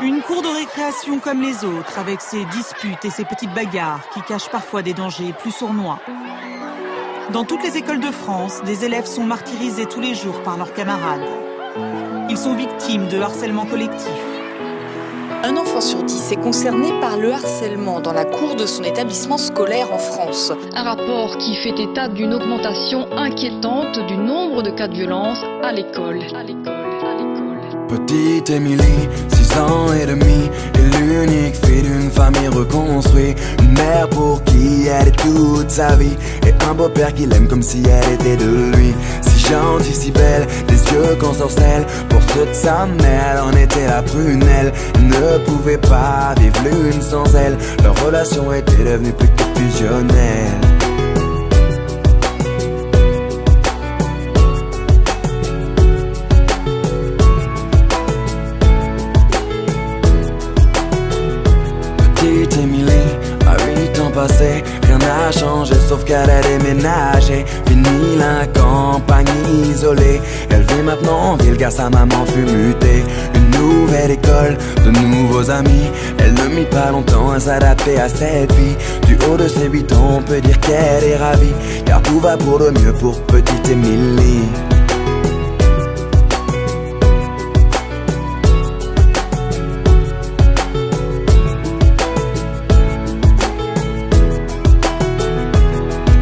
Une cour de récréation comme les autres, avec ses disputes et ses petites bagarres qui cachent parfois des dangers plus sournois. Dans toutes les écoles de France, des élèves sont martyrisés tous les jours par leurs camarades. Ils sont victimes de harcèlement collectif. Un enfant sur 10 est concerné par le harcèlement dans la cour de son établissement scolaire en France. Un rapport qui fait état d'une augmentation inquiétante du nombre de cas de violence à l'école. Petite Émilie, 6 ans et demi, est l'unique fille d'une famille reconstruite. Une mère pour qui elle est toute sa vie, et un beau-père qui l'aime comme si elle était de lui. Si gentille, si belle, des yeux qu'on sorcelle. Pour ceux de sa mère, elle en était la prunelle. Elle ne pouvait pas vivre l'une sans elle. Leur relation était devenue plus que fusionnelle. Petite Émilie, à 8 ans passés, rien n'a changé sauf qu'elle a déménagé. Fini la campagne isolée, elle vit maintenant en ville car sa maman fut mutée. Une nouvelle école, de nouveaux amis, elle ne mit pas longtemps à s'adapter à cette vie. Du haut de ses 8 ans, on peut dire qu'elle est ravie, car tout va pour le mieux pour petite Émilie.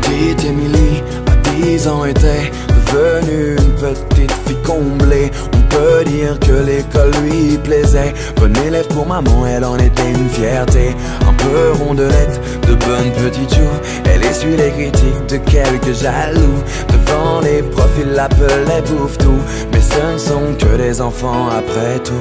Petite Émilie, à 10 ans, était devenue une petite fille comblée. On peut dire que l'école lui plaisait. Bonne élève pour maman, elle en était une fierté. Un peu rondelette, de bonnes petites joues. Elle essuie les critiques de quelques jaloux. Devant les profs, ils l'appelaient bouffe-tout. Mais ce ne sont que des enfants après tout.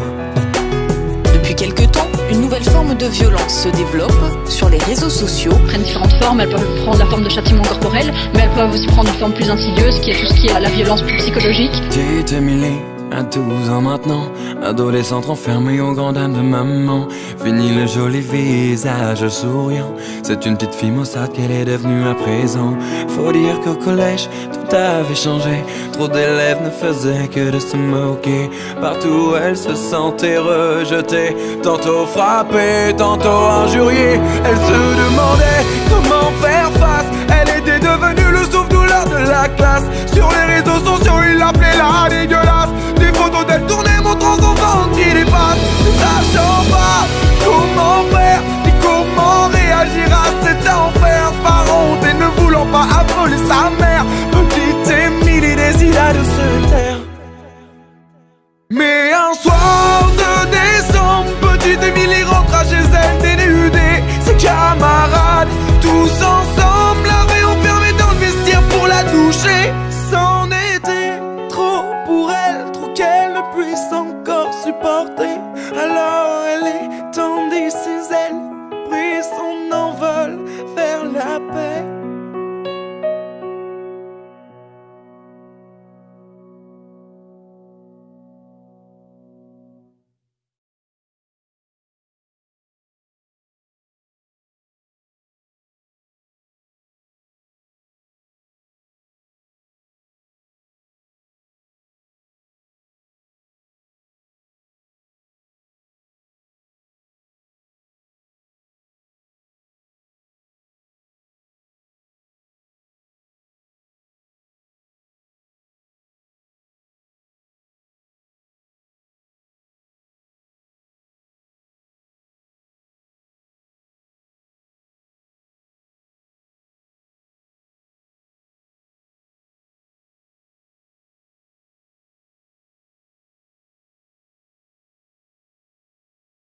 Depuis quelque temps, une nouvelle forme de violence se développe sur les réseaux sociaux. Elles prennent différentes formes, elles peuvent prendre la forme de châtiment corporel, mais elles peuvent aussi prendre une forme plus insidieuse, qui est tout ce qui est la violence plus psychologique. Petite Émilie, à 12 ans maintenant, adolescente enfermée aux grandes dames de maman. Fini le joli visage souriant, c'est une petite fille maussade qu'elle est devenue à présent. Faut dire qu'au collège, tout avait changé. Trop d'élèves ne faisaient que de se moquer. Partout elle se sentait rejetée, tantôt frappée, tantôt injuriée. Elle se demandait comment faire face. Elle était devenue le souffle-douleur de la classe. Sur les réseaux sociaux, ils l'appelaient la dégueulasse. Des photos d'elle tournées montrant son ventre qui dépasse. Ne sachant pas comment faire ni comment réagir à cet enfer. Par honte et ne voulant pas affoler sa mère, petite Émilie décida de se taire. Mais un soir de décembre, petite Émilie rentra chez elle dénudée. Ses camarades, tous ensemble, l'avaient enfermée dans le vestiaire pour la toucher. C'en était trop pour elle, trop qu'elle ne puisse encore supporter. Alors elle étendit ses ailes, prit son envol vers la paix.